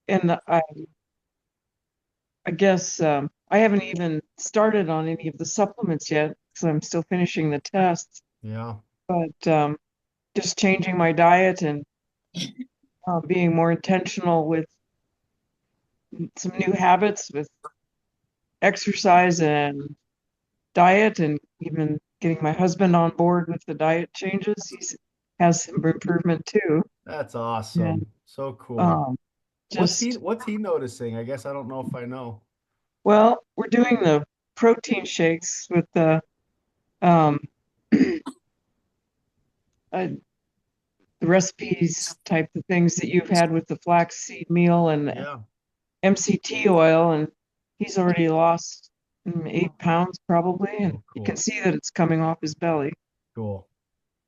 and I guess I haven't even started on any of the supplements yet because I'm still finishing the tests. Yeah. But just changing my diet and being more intentional with some new habits with exercise and diet, and even getting my husband on board with the diet changes. He's has some improvement too. That's And awesome. So cool. um, What's he just, what's he noticing? I guess I don't know if I know. well, we're doing the protein shakes with um, uh, the recipes type of things that you've had with the flaxseed meal and Yeah. MCT oil, and he's already lost 8 pounds probably, and Oh, you can cool. see that it's coming off his belly, Cool.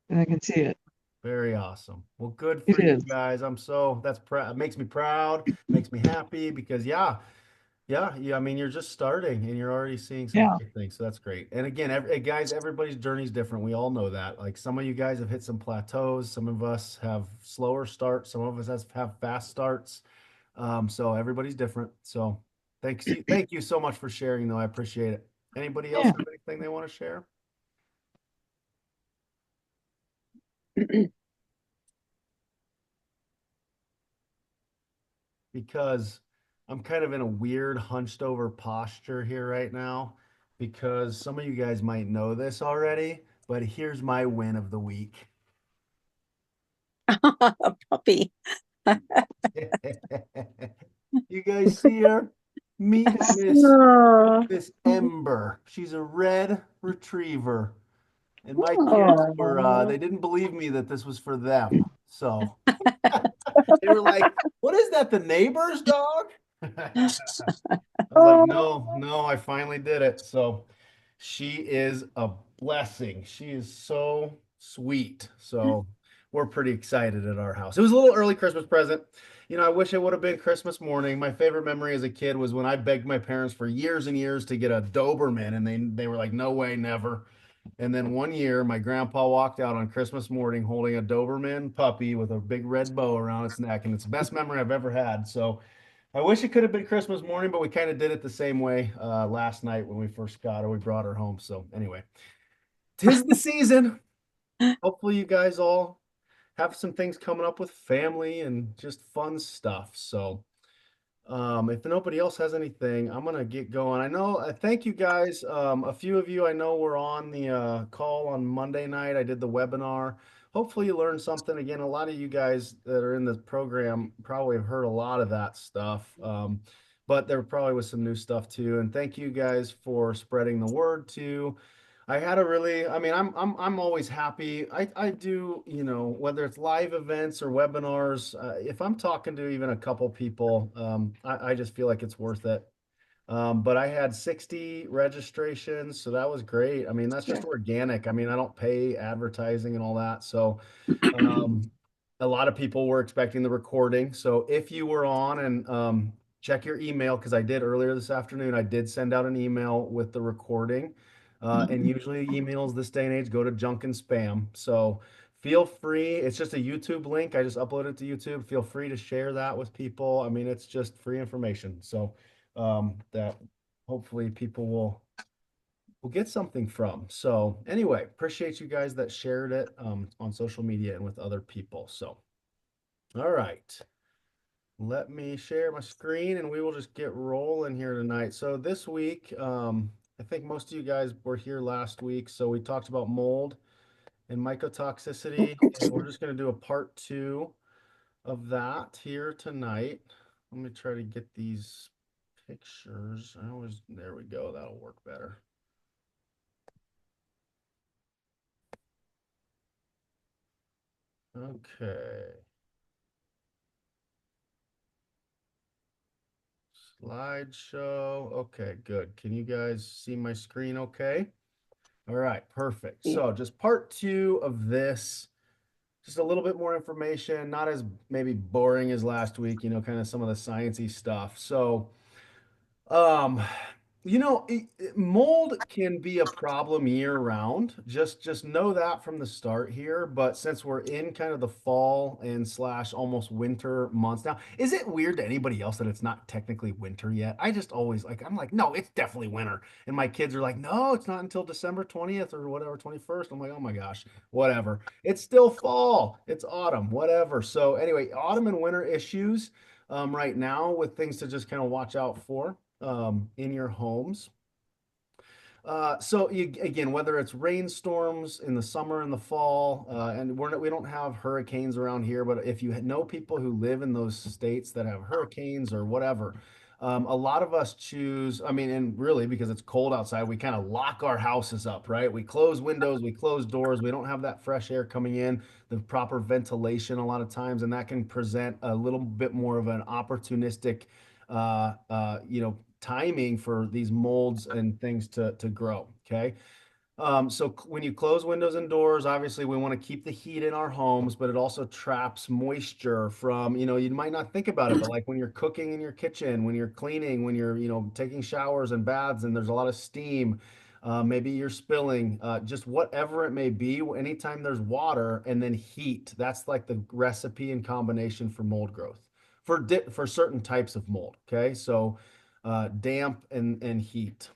and I can see it. Very awesome. Well, good It for you is, guys. I'm so that's proud. Makes me proud. Makes me happy because yeah. I mean, you're just starting and you're already seeing some yeah, great things. So that's great. And again, guys, everybody's journey is different. We all know that. Like some of you guys have hit some plateaus. Some of us have slower starts. Some of us have fast starts. So everybody's different. So thank you so much for sharing, though. I appreciate it. Anybody else yeah. have anything they want to share? Because I'm kind of in a weird hunched over posture here right now because some of you guys might know this already, but here's my win of the week. Puppy. You guys see her? Meet Oh, Miss Ember. She's a red retriever. And my kids were oh. they didn't believe me that this was for them. So they were like, "What is that? The neighbor's dog?" I was like, no, no, I finally did it. So she is a blessing. She is so sweet. So we're pretty excited at our house. It was a little early Christmas present. You know, I wish it would have been Christmas morning. My favorite memory as a kid was when I begged my parents for years and years to get a Doberman, and they were like, no way, never. And then one year, my grandpa walked out on Christmas morning holding a Doberman puppy with a big red bow around its neck, and it's the best memory I've ever had. So I wish it could have been Christmas morning, but we kind of did it the same way last night when we first got her. We brought her home. So anyway, tis the season. Hopefully, you guys all have some things coming up with family and just fun stuff. So if nobody else has anything, I'm gonna get going. I know. Thank you guys. A few of you I know were on the call on Monday night. I did the webinar. Hopefully you learned something. Again, a lot of you guys that are in this program probably have heard a lot of that stuff. But there probably was some new stuff too. And thank you guys for spreading the word too. I had a really, I mean, I'm always happy. I do, you know, whether it's live events or webinars, if I'm talking to even a couple people, I just feel like it's worth it. But I had 60 registrations, so that was great. I mean, that's just organic. I mean, I don't pay advertising and all that. So um, a lot of people were expecting the recording. So if you were on and check your email, because I did earlier this afternoon, I did send out an email with the recording. And usually emails this day and age go to junk and spam. So feel free. It's just a YouTube link. I just uploaded it to YouTube. Feel free to share that with people. I mean, it's just free information. So that hopefully people will get something from. So anyway, appreciate you guys that shared it on social media and with other people. So all right, let me share my screen and we will just get rolling here tonight. So this week, I think most of you guys were here last week. So we talked about mold and mycotoxicity, and we're just going to do a part two of that here tonight. Let me try to get these pictures. There we go. That'll work better. Okay. Slideshow. Okay, good. Can you guys see my screen okay? All right, perfect. So just part two of this, just a little bit more information, not as maybe boring as last week, you know, kind of some of the sciencey stuff. So, um, Mold can be a problem year round. Just know that from the start here. But since we're in kind of the fall and slash almost winter months now, is it weird to anybody else that it's not technically winter yet? I just always like, I'm like, no, it's definitely winter. And my kids are like, no, it's not until December 20th or whatever, 21st. I'm like, oh my gosh, whatever. It's still fall. It's autumn, whatever. So anyway, autumn and winter issues right now with things to just kind of watch out for in your homes. Again, whether it's rainstorms in the summer and the fall, and we don't have hurricanes around here, but if you know people who live in those states that have hurricanes or whatever, a lot of us choose, I mean, and really because it's cold outside, we kind of lock our houses up, right? We close windows, we close doors, we don't have that fresh air coming in, the proper ventilation a lot of times, and that can present a little bit more of an opportunistic timing for these molds and things to grow. Okay. When you close windows and doors, obviously we want to keep the heat in our homes, but it also traps moisture from, you might not think about it, but like when you're cooking in your kitchen, when you're cleaning, when you're, taking showers and baths and there's a lot of steam, maybe you're spilling, just whatever it may be, anytime there's water and then heat, that's like the recipe and combination for mold growth for certain types of mold. Okay. Damp and heat.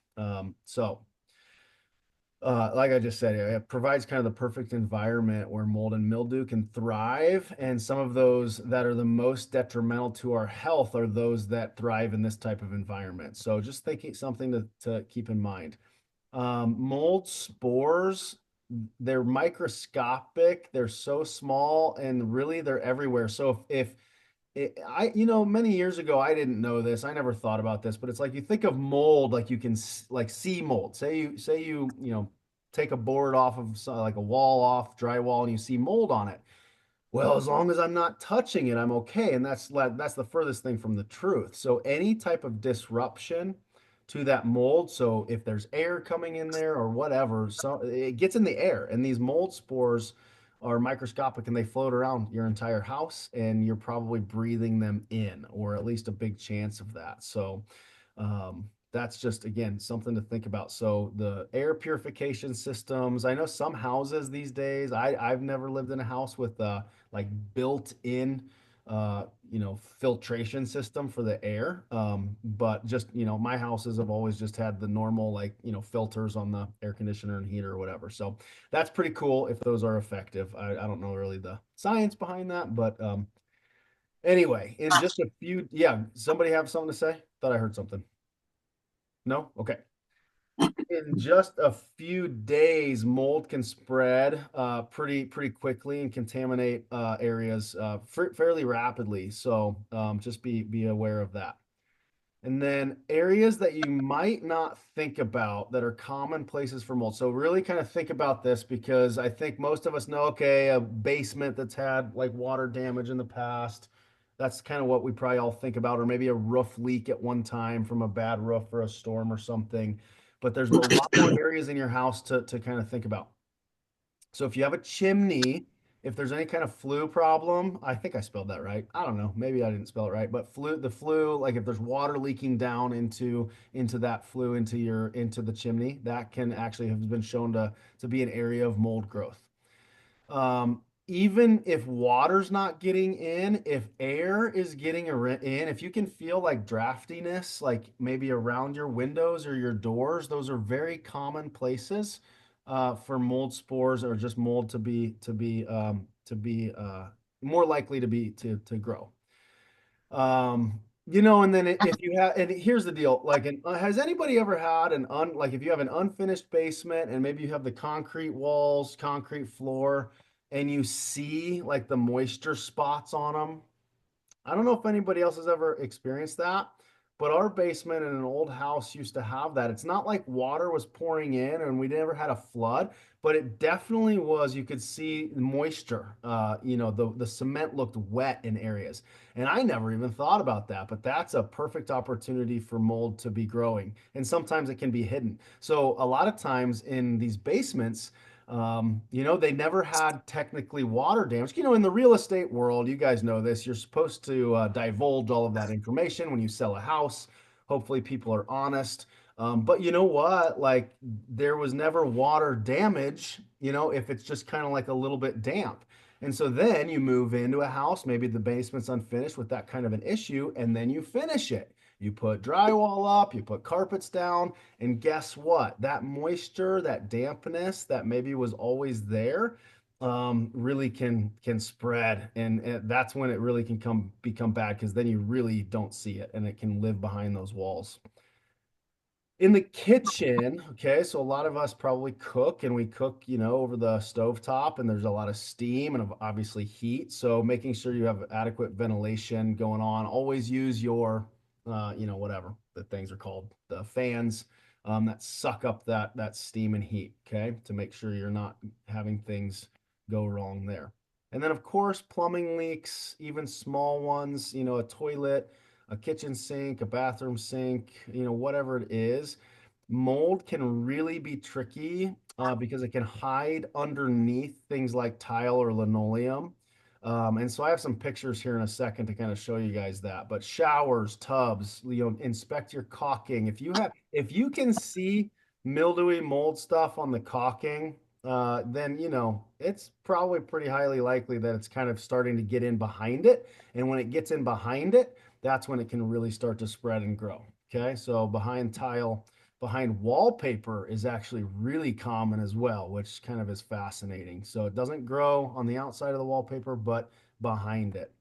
Like I just said, it provides kind of the perfect environment where mold and mildew can thrive. And some of those that are the most detrimental to our health are those that thrive in this type of environment. So just thinking something to keep in mind. Mold spores, they're microscopic, they're so small, and really they're everywhere. So if many years ago, I didn't know this. I never thought about this, but it's like you think of mold, like you can like see mold. Say you take a board off of like a wall off drywall and you see mold on it. Well, as long as I'm not touching it, I'm okay. And that's the furthest thing from the truth. So any type of disruption to that mold, so if there's air coming in there or whatever, so it gets in the air, and these mold spores are microscopic and they float around your entire house, and you're probably breathing them in, or at least a big chance of that. That's just again something to think about. So the air purification systems. I know some houses these days. I've never lived in a house with like built-in filtration system for the air. But just my houses have always just had the normal like filters on the air conditioner and heater or whatever. So that's pretty cool if those are effective. I don't know really the science behind that, but anyway, in just a few, yeah, somebody have something to say? Thought I heard something. No? Okay. In just a few days, mold can spread pretty quickly and contaminate areas fairly rapidly. So just be aware of that. And then areas that you might not think about that are common places for mold. So really kind of think about this because I think most of us know, okay, a basement that's had like water damage in the past. That's kind of what we probably all think about, or maybe a roof leak at one time from a bad roof or a storm or something. But there's a lot more areas in your house to kind of think about. So if you have a chimney, if there's any kind of flue problem, I think I spelled that right. I don't know, maybe I didn't spell it right, but the flue, like if there's water leaking down into that flue into the chimney, that can actually have been shown to be an area of mold growth. Even if water's not getting in, if air is getting in, if you can feel like draftiness, like maybe around your windows or your doors, those are very common places for mold spores or just mold to be more likely to grow. And then if you have, and here's the deal, like, has anybody ever had like if you have an unfinished basement and maybe you have the concrete walls, concrete floor, and you see like the moisture spots on them? I don't know if anybody else has ever experienced that, but our basement in an old house used to have that. It's not like water was pouring in and we never had a flood, but it definitely was. You could see moisture. The cement looked wet in areas. And I never even thought about that, but that's a perfect opportunity for mold to be growing. And sometimes it can be hidden. So a lot of times in these basements, they never had technically water damage. In the real estate world, you guys know this, you're supposed to divulge all of that information when you sell a house. Hopefully, people are honest. But you know what? Like there was never water damage, if it's just kind of like a little bit damp. And so then you move into a house, maybe the basement's unfinished with that kind of an issue, and then you finish it. You put drywall up, you put carpets down, and guess what? That moisture, that dampness that maybe was always there, really can spread, and that's when it really can become bad because then you really don't see it, and it can live behind those walls. In the kitchen, okay, so a lot of us probably cook and we cook, over the stove top, and there's a lot of steam and obviously heat. So making sure you have adequate ventilation going on. Always use your, whatever the things are called, the fans that suck up that steam and heat, okay, to make sure you're not having things go wrong there. And then, of course, plumbing leaks, even small ones, a toilet, a kitchen sink, a bathroom sink, whatever it is. Mold can really be tricky because it can hide underneath things like tile or linoleum. And so I have some pictures here in a second to kind of show you guys that. But showers, tubs, inspect your caulking. If you can see mildewy mold stuff on the caulking, then it's probably pretty highly likely that it's kind of starting to get in behind it. And when it gets in behind it, that's when it can really start to spread and grow. Okay, so behind wallpaper is actually really common as well, which kind of is fascinating. So it doesn't grow on the outside of the wallpaper, but behind it.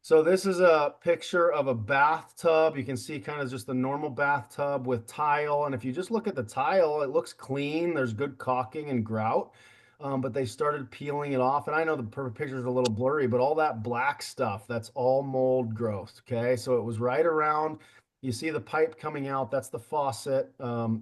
So this is a picture of a bathtub. You can see kind of just the normal bathtub with tile. And if you just look at the tile, it looks clean. There's good caulking and grout. But they started peeling it off. And I know the picture is a little blurry, but all that black stuff, that's all mold growth. Okay. So it was right around, you see the pipe coming out. That's the faucet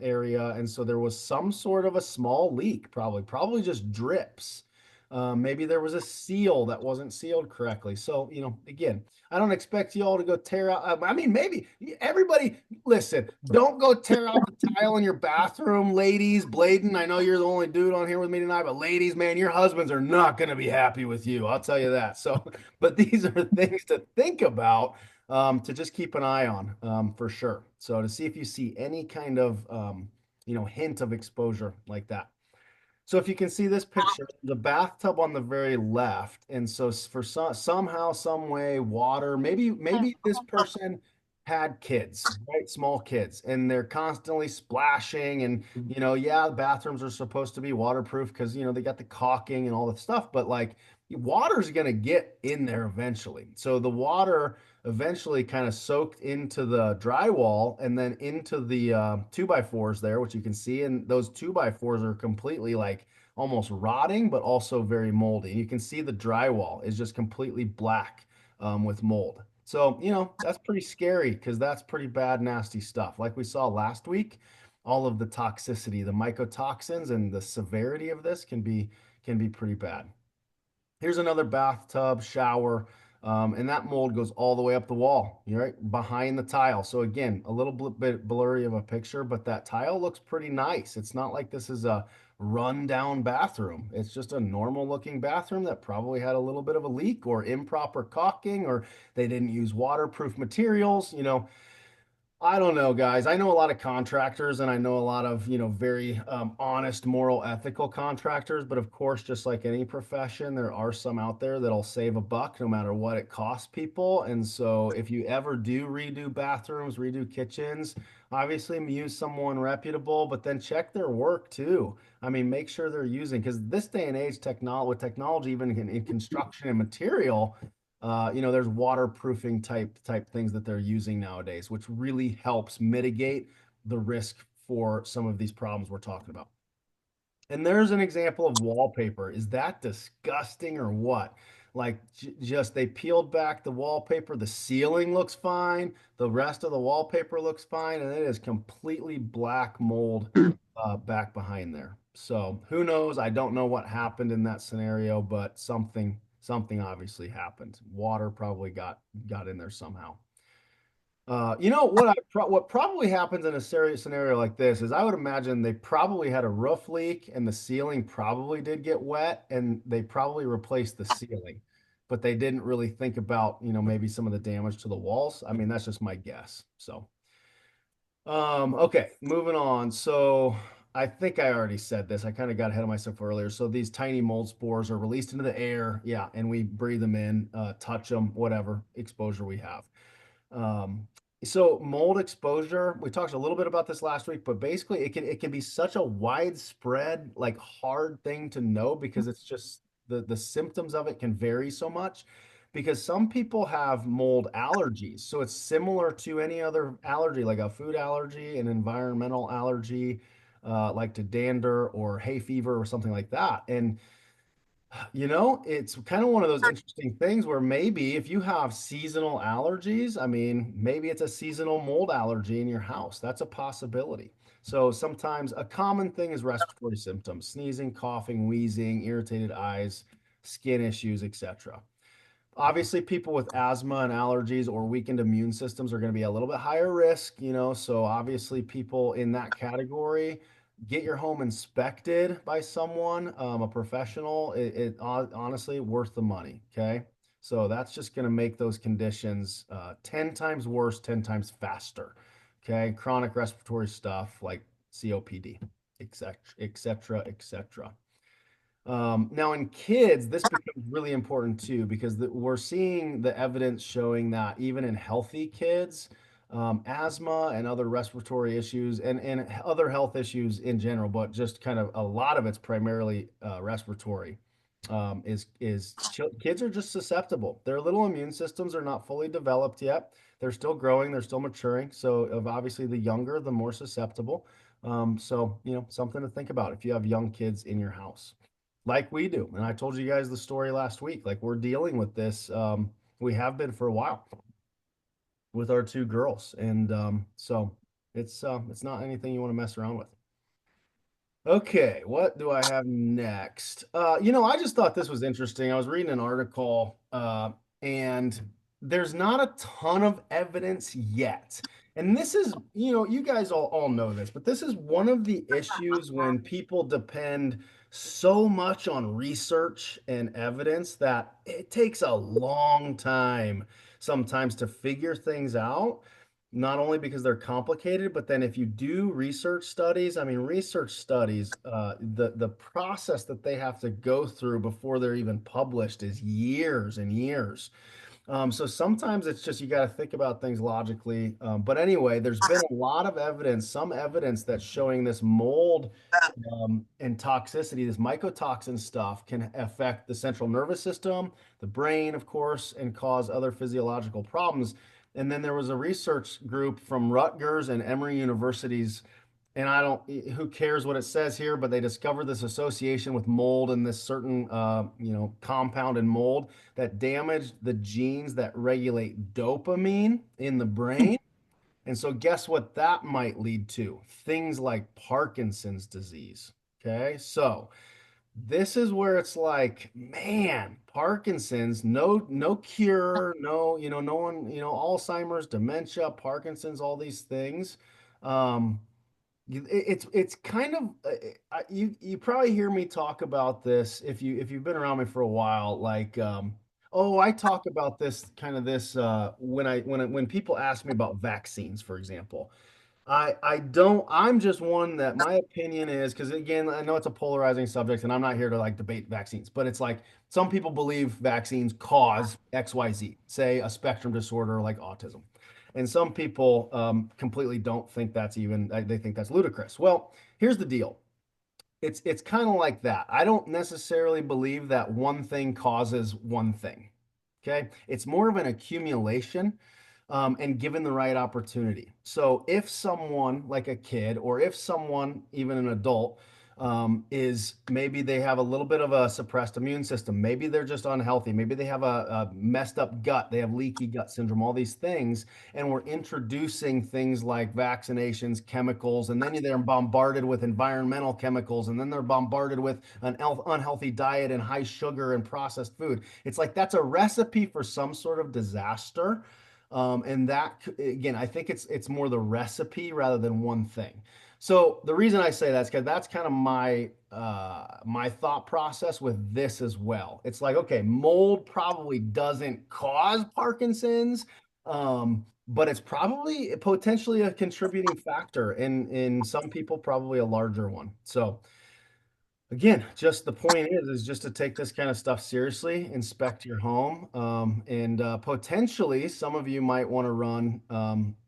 area. And so there was some sort of a small leak, probably just drips. Maybe there was a seal that wasn't sealed correctly. So, again, I don't expect you all to go tear out. I mean, maybe everybody, listen, don't go tear out the tile in your bathroom, ladies. Bladen, I know you're the only dude on here with me tonight, but ladies, man, your husbands are not going to be happy with you. I'll tell you that. So, but these are things to think about, to just keep an eye on, for sure. So, to see if you see any kind of, hint of exposure like that. So if you can see this picture, the bathtub on the very left, and so for somehow, some way, water, maybe this person had kids, right? Small kids, and they're constantly splashing, and yeah, the bathrooms are supposed to be waterproof because they got the caulking and all the stuff, but like water's gonna get in there eventually. So the water eventually kind of soaked into the drywall and then into the 2x4s there, which you can see. And those 2x4s are completely like almost rotting, but also very moldy. And you can see the drywall is just completely black with mold. So, that's pretty scary because that's pretty bad, nasty stuff. Like we saw last week, all of the toxicity, the mycotoxins and the severity of this can be pretty bad. Here's another bathtub, shower, and that mold goes all the way up the wall, right behind the tile. So again, a little bit blurry of a picture, but that tile looks pretty nice. It's not like this is a run-down bathroom. It's just a normal looking bathroom that probably had a little bit of a leak or improper caulking, or they didn't use waterproof materials. I don't know, guys. I know a lot of contractors and I know a lot of, very honest, moral, ethical contractors. But of course, just like any profession, there are some out there that'll save a buck no matter what it costs people. And so if you ever do redo bathrooms, redo kitchens, obviously use someone reputable, but then check their work too. I mean, make sure they're using, because this day and age, with technology, even in construction and material, there's waterproofing type things that they're using nowadays, which really helps mitigate the risk for some of these problems we're talking about. And there's an example of wallpaper. Is that disgusting or what? Like just they peeled back the wallpaper, the ceiling looks fine, the rest of the wallpaper looks fine, and it is completely black mold back behind there. So who knows? I don't know what happened in that scenario, but something obviously happened. Water probably got in there somehow. What probably happens in a serious scenario like this is I would imagine they probably had a roof leak and the ceiling probably did get wet and they probably replaced the ceiling, but they didn't really think about, maybe some of the damage to the walls. I mean, that's just my guess. So Okay, moving on. So I think I already said this. I kind of got ahead of myself earlier. So these tiny mold spores are released into the air. Yeah, and we breathe them in, touch them, whatever exposure we have. Um, so mold exposure, we talked a little bit about this last week, but basically it can be such a widespread, like hard thing to know because it's just the symptoms of it can vary so much because some people have mold allergies. So it's similar to any other allergy, like a food allergy, an environmental allergy, like to dander or hay fever or something like that. And it's kind of one of those interesting things where maybe if you have seasonal allergies, I mean, maybe it's a seasonal mold allergy in your house. That's a possibility. So sometimes a common thing is respiratory symptoms, sneezing, coughing, wheezing, irritated eyes, skin issues, etc. Obviously, people with asthma and allergies or weakened immune systems are going to be a little bit higher risk, so obviously people in that category, get your home inspected by someone, a professional. Honestly worth the money. Okay, so that's just going to make those conditions 10 times worse, 10 times faster. Okay, chronic respiratory stuff like COPD, etc., etc., etc. Now, in kids, this becomes really important too because we're seeing the evidence showing that even in healthy kids, asthma and other respiratory issues and other health issues in general, but just kind of a lot of it's primarily respiratory. Kids are just susceptible. Their little immune systems are not fully developed yet. They're still growing, they're still maturing. So, obviously, the younger, the more susceptible. So, something to think about if you have young kids in your house like we do. And I told you guys the story last week. Like we're dealing with this. We have been for a while with our two girls, and so it's not anything you want to mess around with. Okay, what do I have next? I just thought this was interesting. I was reading an article, and there's not a ton of evidence yet. And this is, you guys all know this, but this is one of the issues when people depend so much on research and evidence that it takes a long time sometimes to figure things out, not only because they're complicated, but then if you do research studies, I mean, research studies, the process that they have to go through before they're even published is years and years. So sometimes it's just you got to think about things logically. But anyway, there's been a lot of evidence, some evidence that's showing this mold and toxicity, this mycotoxin stuff can affect the central nervous system, the brain, of course, and cause other physiological problems. And then there was a research group from Rutgers and Emory universities, and who cares what it says here, but they discovered this association with mold and this certain, compound in mold that damaged the genes that regulate dopamine in the brain. And so, guess what that might lead to? Things like Parkinson's disease. Okay. So, this is where it's like, man, Parkinson's, no cure, no one, Alzheimer's, dementia, Parkinson's, all these things. Um, it's kind of you probably hear me talk about this if you've been around me for a while, like oh, I talk about this kind of this when people ask me about vaccines, for example. I don't, I'm just one that my opinion is, because again, I know it's a polarizing subject and I'm not here to like debate vaccines, but it's like some people believe vaccines cause XYZ, say a spectrum disorder like autism. And some people completely don't think that's even, they think that's ludicrous. Well, here's the deal. It's kind of like that. I don't necessarily believe that one thing causes one thing. Okay. It's more of an accumulation and given the right opportunity. So if someone like a kid, or if someone, even an adult, is maybe they have a little bit of a suppressed immune system, maybe they're just unhealthy, maybe they have a messed up gut, they have leaky gut syndrome, all these things, and we're introducing things like vaccinations, chemicals, and then they're bombarded with environmental chemicals, and then they're bombarded with an unhealthy diet and high sugar and processed food. It's like that's a recipe for some sort of disaster. And that again, I think it's more the recipe rather than one thing. So the reason I say that's because that's kind of my thought process with this as well. It's like, okay, mold probably doesn't cause Parkinson's, but it's probably potentially a contributing factor, in some people probably a larger one. So again, just the point is just to take this kind of stuff seriously, inspect your home, and potentially some of you might want to run.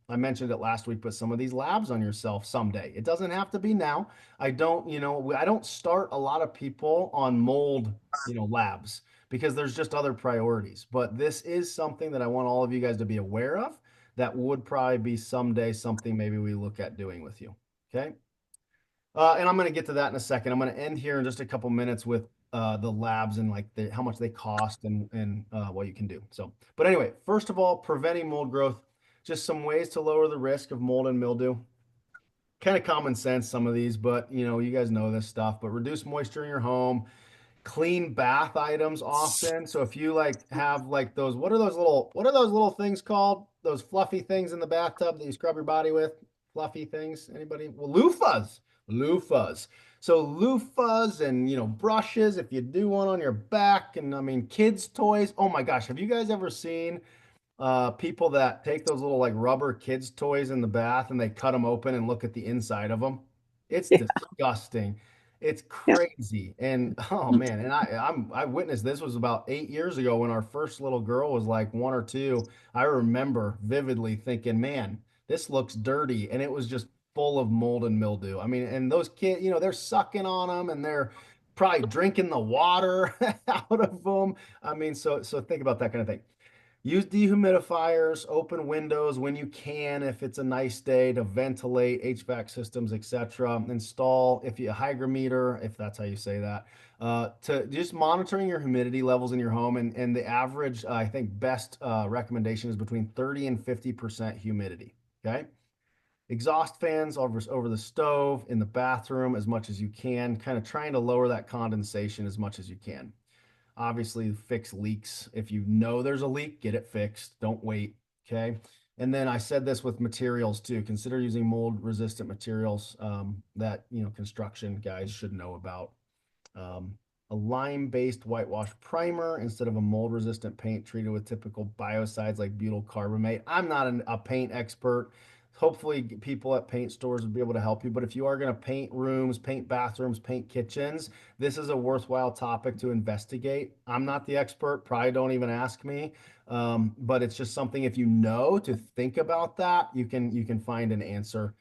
I mentioned it last week, but some of these labs on yourself someday. It doesn't have to be now. I don't start a lot of people on mold, labs because there's just other priorities. But this is something that I want all of you guys to be aware of. That would probably be someday something maybe we look at doing with you. Okay. And I'm going to get to that in a second. I'm going to end here in just a couple minutes with the labs and like how much they cost and what you can do. So, but anyway, first of all, preventing mold growth, just some ways to lower the risk of mold and mildew. Kind of common sense, some of these, but you guys know this stuff. But reduce moisture in your home, clean bath items often. So if you like have like those, what are those little things called? Those fluffy things in the bathtub that you scrub your body with? Fluffy things? Anybody? Well, loofahs. Loofahs. So loofahs and brushes if you do one on your back, and I mean kids' toys. Oh my gosh, have you guys ever seen people that take those little like rubber kids toys in the bath and they cut them open and look at the inside of them? It's Yeah, disgusting. It's yeah. crazy. And oh man, and I witnessed this was about 8 years ago when our first little girl was like 1 or 2. I remember vividly thinking, man, this looks dirty. And it was just full of mold and mildew. I mean, and those kids, they're sucking on them and they're probably drinking the water out of them. I mean, so think about that kind of thing. Use dehumidifiers, open windows when you can if it's a nice day to ventilate HVAC systems, etc. Install if you a hygrometer, if that's how you say that, to just monitoring your humidity levels in your home. And the average, I think, best recommendation is between 30 and 50% humidity. Okay. Exhaust fans over the stove, in the bathroom as much as you can, kind of trying to lower that condensation as much as you can. Obviously, fix leaks. If you know there's a leak, get it fixed. Don't wait. Okay. And then I said this with materials too. Consider using mold resistant materials that construction guys should know about. Um, a lime-based whitewash primer instead of a mold-resistant paint treated with typical biocides like butyl carbamate. I'm not a paint expert. Hopefully, people at paint stores would be able to help you. But if you are going to paint rooms, paint bathrooms, paint kitchens, this is a worthwhile topic to investigate. I'm not the expert. Probably don't even ask me. But it's just something, if you know to think about that, you can find an answer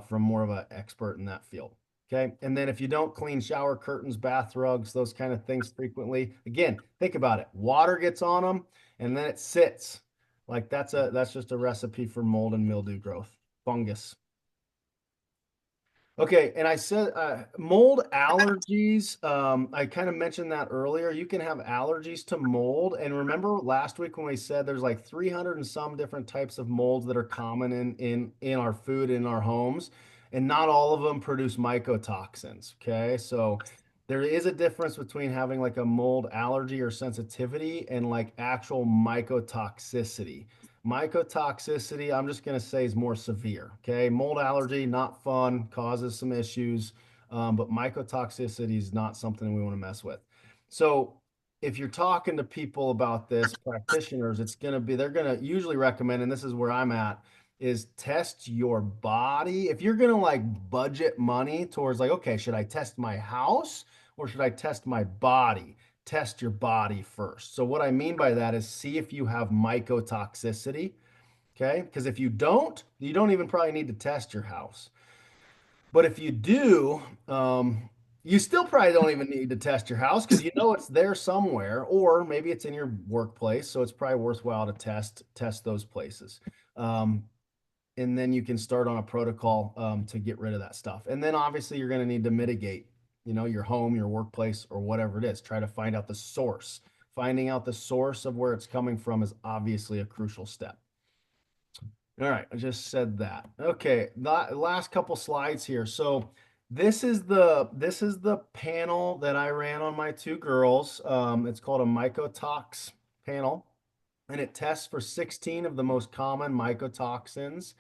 from more of an expert in that field. Okay. And then if you don't clean shower curtains, bath rugs, those kind of things frequently, again, think about it. Water gets on them and then it sits. Like that's just a recipe for mold and mildew growth, fungus. Okay, and I said mold allergies. I kind of mentioned that earlier. You can have allergies to mold. And remember last week when we said there's like 300 and some different types of molds that are common in our food, in our homes, and not all of them produce mycotoxins. Okay, so there is a difference between having like a mold allergy or sensitivity and like actual mycotoxicity. Mycotoxicity, I'm just going to say, is more severe. Okay. Mold allergy, not fun, causes some issues. But mycotoxicity is not something we want to mess with. So, if you're talking to people about this, practitioners, they're going to usually recommend, and this is where I'm at, is test your body. If you're going to like budget money towards like, okay, should I test my house or should I test my body? Test your body first. So what I mean by that is see if you have mycotoxicity, okay? Because if you don't even probably need to test your house. But if you do, you still probably don't even need to test your house because you know it's there somewhere, or maybe it's in your workplace, so it's probably worthwhile to test those places. Um, and then you can start on a protocol to get rid of that stuff. And then obviously you're going to need to mitigate, your home, your workplace, or whatever it is. Try to find out the source. Finding out the source of where it's coming from is obviously a crucial step. All right, I just said that. Okay, the last couple slides here. So this is the panel that I ran on my two girls. It's called a mycotox panel, and it tests for 16 of the most common mycotoxins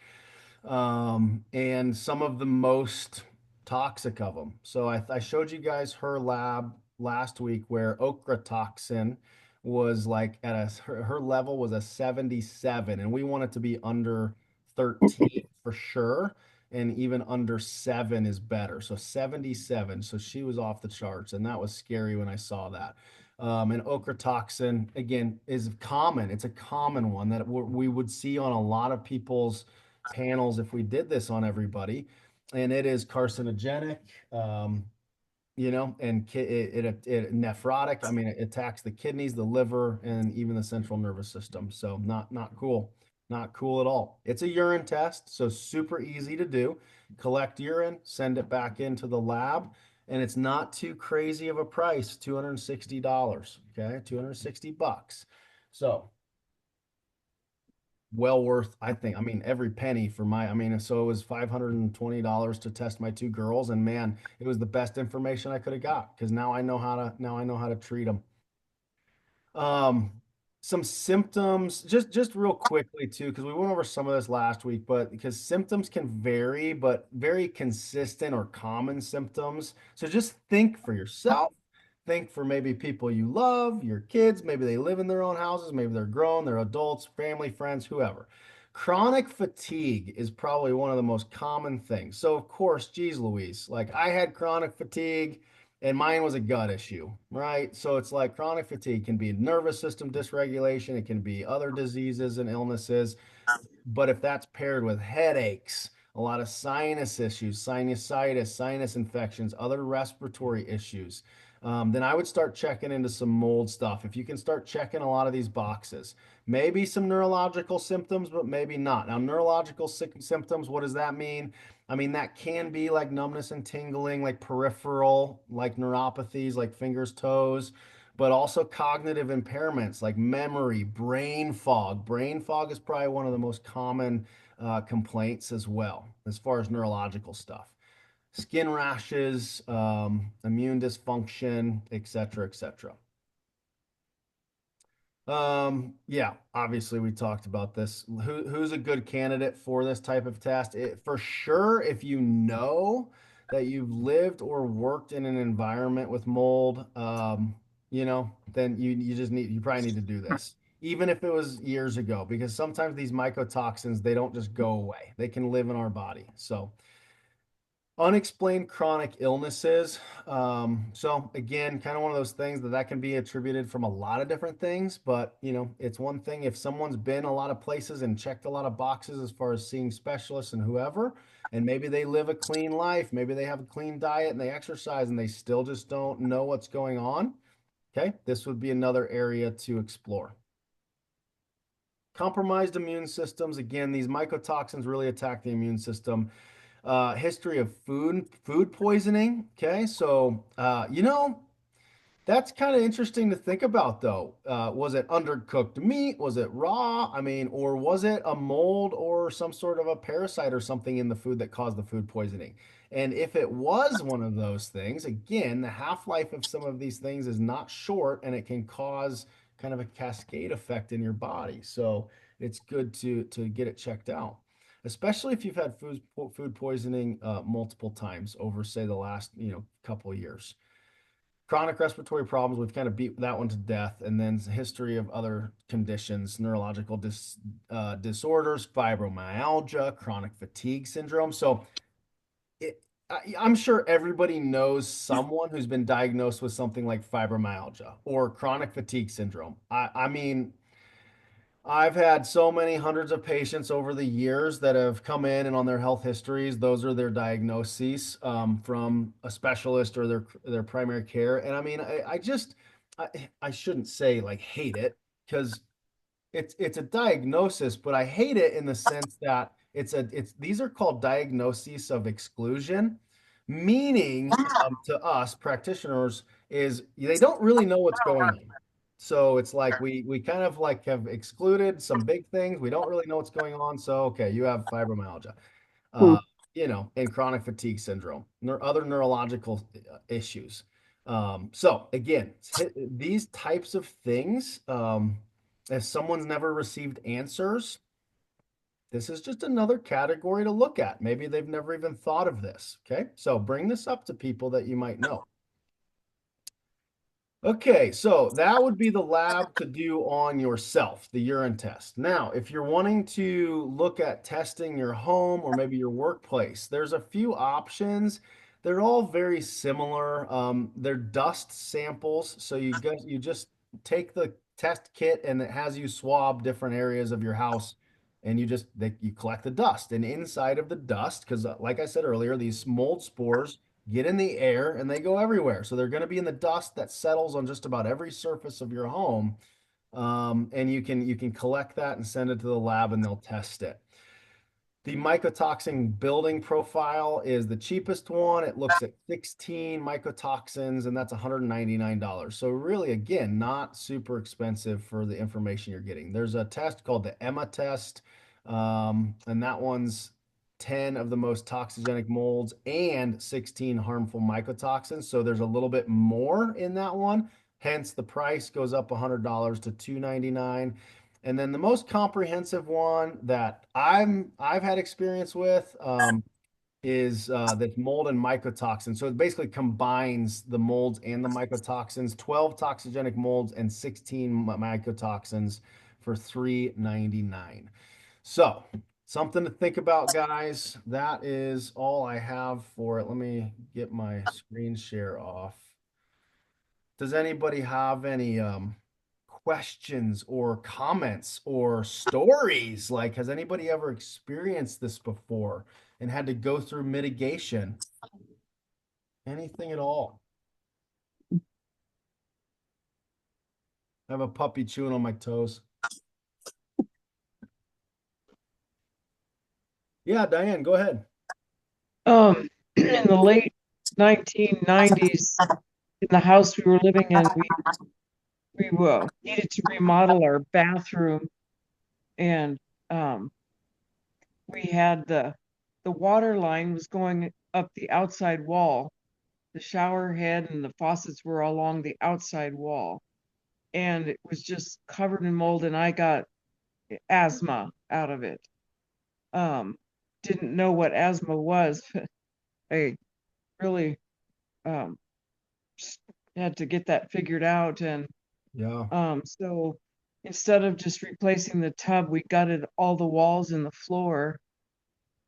and some of the most toxic of them. So I showed you guys her lab last week where ochratoxin was like at her level was a 77, and we want it to be under 13 for sure. And even under 7 is better. So 77. So she was off the charts, and that was scary when I saw that. And ochratoxin, again, is common. It's a common one that we would see on a lot of people's panels if we did this on everybody. And it is carcinogenic. And it nephrotic. I mean, it attacks the kidneys, the liver, and even the central nervous system. So not cool, not cool at all. It's a urine test, so super easy to do. Collect urine, send it back into the lab, and it's not too crazy of a price, $260. Okay, $260. So well worth, I think. I mean, every penny for my, I mean, so it was $520 to test my two girls, and man, it was the best information I could have got because now I know how to treat them. Um, some symptoms, just real quickly too, because we went over some of this last week, but because symptoms can vary, but very consistent or common symptoms. So just think for yourself, think for maybe people you love, your kids, maybe they live in their own houses, maybe they're grown, they're adults, family, friends, whoever. Chronic fatigue is probably one of the most common things. So of course, geez Louise, like I had chronic fatigue and mine was a gut issue, right? So it's like chronic fatigue can be nervous system dysregulation, it can be other diseases and illnesses. But if that's paired with headaches, a lot of sinus issues, sinusitis, sinus infections, other respiratory issues, then I would start checking into some mold stuff. If you can start checking a lot of these boxes, maybe some neurological symptoms, but maybe not. Now, neurological symptoms, what does that mean? I mean, that can be like numbness and tingling, like peripheral, like neuropathies, like fingers, toes, but also cognitive impairments like memory, brain fog. Brain fog is probably one of the most common complaints as well, as far as neurological stuff. Skin rashes, immune dysfunction, et cetera, et cetera. Yeah, obviously we talked about this. Who's a good candidate for this type of test? For sure, if you know that you've lived or worked in an environment with mold, then you probably need to do this. Even if it was years ago, because sometimes these mycotoxins, they don't just go away. They can live in our body. So unexplained chronic illnesses. So again, kind of one of those things that can be attributed from a lot of different things, but it's one thing if someone's been a lot of places and checked a lot of boxes as far as seeing specialists and whoever, and maybe they live a clean life, maybe they have a clean diet and they exercise and they still just don't know what's going on. Okay, this would be another area to explore. Compromised immune systems. Again, these mycotoxins really attack the immune system. History of food poisoning. Okay, so that's kind of interesting to think about, though. Was it undercooked meat? Was it raw? I mean, or was it a mold or some sort of a parasite or something in the food that caused the food poisoning? And if it was one of those things, again, the half-life of some of these things is not short, and it can cause kind of a cascade effect in your body. So it's good to get it checked out, especially if you've had food poisoning multiple times over, say, the last couple of years. Chronic respiratory problems, we've kind of beat that one to death. And then history of other conditions, neurological disorders, fibromyalgia, chronic fatigue syndrome. So I'm sure everybody knows someone who's been diagnosed with something like fibromyalgia or chronic fatigue syndrome. I mean, I've had so many hundreds of patients over the years that have come in and on their health histories, those are their diagnoses from a specialist or their primary care. And I mean, I shouldn't say like hate it because it's a diagnosis, but I hate it in the sense that it's these are called diagnoses of exclusion, meaning to us practitioners is they don't really know what's going on. So it's like we kind of like have excluded some big things. We don't really know what's going on. So okay, you have fibromyalgia, Hmm. uh, and chronic fatigue syndrome, other neurological issues. So again, these types of things. If someone's never received answers, this is just another category to look at. Maybe they've never even thought of this. Okay. So bring this up to people that you might know. Okay, so that would be the lab to do on yourself, the urine test. Now, if you're wanting to look at testing your home or maybe your workplace, there's a few options. They're all very similar. They're dust samples. So you just take the test kit and it has you swab different areas of your house and you collect the dust. And inside of the dust, because like I said earlier, these mold spores get in the air and they go everywhere. So they're going to be in the dust that settles on just about every surface of your home. And you can collect that and send it to the lab and they'll test it. The mycotoxin building profile is the cheapest one. It looks at 16 mycotoxins, and that's $199. So really, again, not super expensive for the information you're getting. There's a test called the EMA test, and that one's 10 of the most toxigenic molds and 16 harmful mycotoxins. So there's a little bit more in that one. Hence, the price goes up $100 to $299. And then the most comprehensive one that I've had experience with is this mold and mycotoxin. So it basically combines the molds and the mycotoxins, 12 toxigenic molds and 16 mycotoxins for $399. So something to think about, guys. That is all I have for it. Let me get my screen share off. Does anybody have any questions or comments or stories? Like, has anybody ever experienced this before and had to go through mitigation? Anything at all? I have a puppy chewing on my toes. Yeah, Diane, go ahead. In the late 1990s, in the house we were living in, we needed to remodel our bathroom, and um, we had the water line was going up the outside wall. The shower head and the faucets were along the outside wall, and it was just covered in mold, and I got asthma out of it. Um, didn't know what asthma was. I really um, had to get that figured out, and Yeah. so instead of just replacing the tub, we gutted all the walls and the floor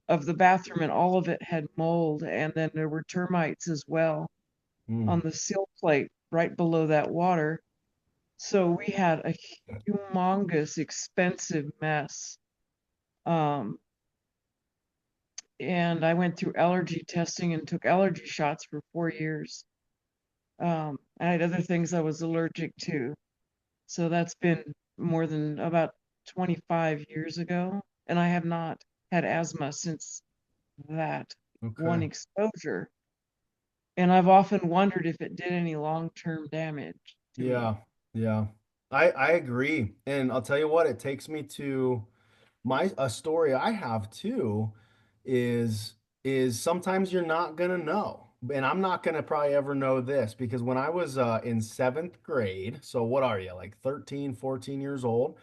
of the bathroom, and all of it had mold, and then there were termites as well on Mm, the sill plate right below that water. So we had a humongous, expensive mess. Um, and I went through allergy testing and took allergy shots for 4 years. I had other things I was allergic to. So that's been more than about 25 years ago. And I have not had asthma since that one okay. exposure. And I've often wondered if it did any long-term damage to me. Yeah. Yeah. I agree. And I'll tell you what, it takes me to my a story I have too is sometimes you're not gonna know. And I'm not gonna probably ever know this because when I was in seventh grade, so what are you, like 13, 14 years old?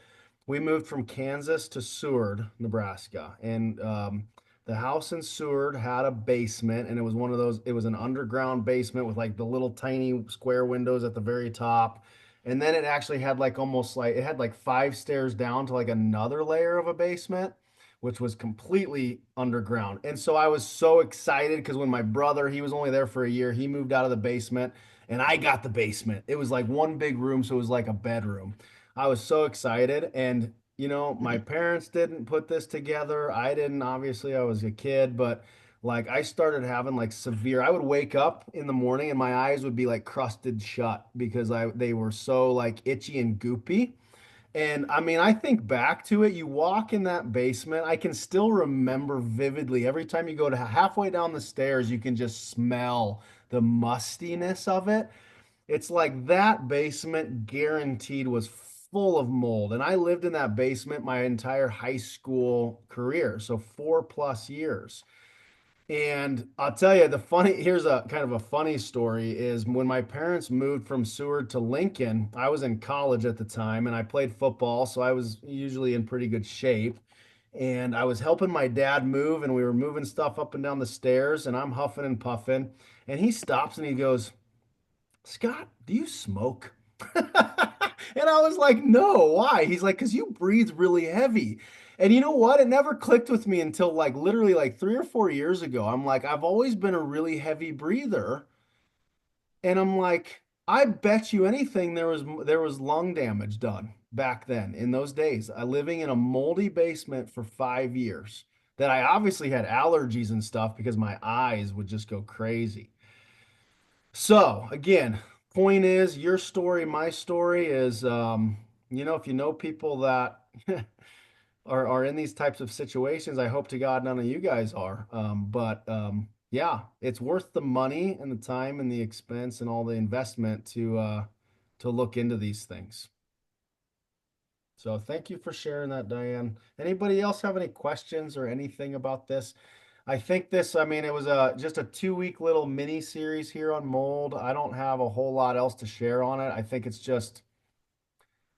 We moved from Kansas to Seward, Nebraska. And the house in Seward had a basement, and it was one of those, it was an underground basement with like the little tiny square windows at the very top. And then it actually had like almost like it had like 5 stairs down to like another layer of a basement, which was completely underground. And so I was so excited because when my brother, he was only there for a year, he moved out of the basement and I got the basement. It was like one big room, so it was like a bedroom. I was so excited. And, my parents didn't put this together. I didn't, obviously, I was a kid, but like I started having like I would wake up in the morning and my eyes would be like crusted shut because they were so like itchy and goopy. And I mean, I think back to it, you walk in that basement, I can still remember vividly every time you go to halfway down the stairs, you can just smell the mustiness of it. It's like that basement guaranteed was full of mold. And I lived in that basement my entire high school career, so 4+ years. And I'll tell you, here's a kind of a funny story is when my parents moved from Seward to Lincoln, I was in college at the time and I played football, so I was usually in pretty good shape. And I was helping my dad move and we were moving stuff up and down the stairs and I'm huffing and puffing. And he stops and he goes, Scott, do you smoke? And I was like, no, why? He's like, because you breathe really heavy. And you know what? It never clicked with me until like literally like 3 or 4 years ago. I'm like, I've always been a really heavy breather. And I'm like, I bet you anything there was lung damage done back then in those days. I living in a moldy basement for 5 years that I obviously had allergies and stuff because my eyes would just go crazy. So again, point is your story, my story is, if you know people that are in these types of situations, I hope to God none of you guys are. But yeah, it's worth the money and the time and the expense and all the investment to look into these things. So thank you for sharing that, Diane. Anybody else have any questions or anything about this? I think this, I mean, it was just a 2 week little mini series here on mold. I don't have a whole lot else to share on it. I think it's just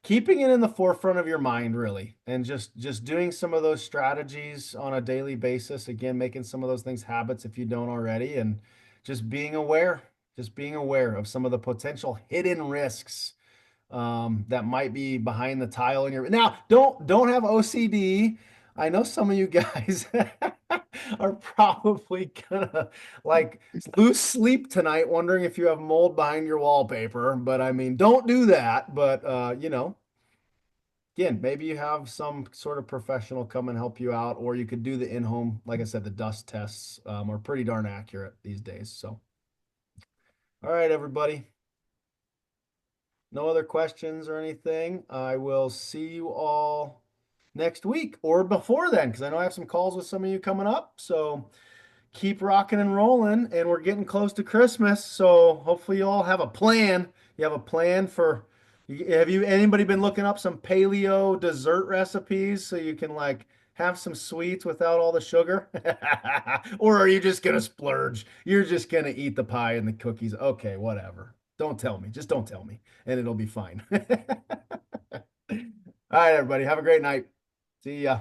keeping it in the forefront of your mind, really, and just doing some of those strategies on a daily basis. Again, making some of those things habits if you don't already, and just being aware of some of the potential hidden risks that might be behind the tile in your now don't have OCD. I know some of you guys are probably gonna like lose sleep tonight wondering if you have mold behind your wallpaper, but I mean don't do that. But again, maybe you have some sort of professional come and help you out, or you could do the in-home, like I said, the dust tests are pretty darn accurate these days. So all right, everybody. No other questions or anything. I will see you all next week or before then, because I know I have some calls with some of you coming up. So keep rocking and rolling, and we're getting close to Christmas. So hopefully you all have a plan. You have a plan for. Have you anybody been looking up some paleo dessert recipes so you can like have some sweets without all the sugar? Or are you just gonna splurge? You're just gonna eat the pie and the cookies. Okay, whatever. Don't tell me. Just don't tell me, and it'll be fine. All right, everybody. Have a great night. See ya.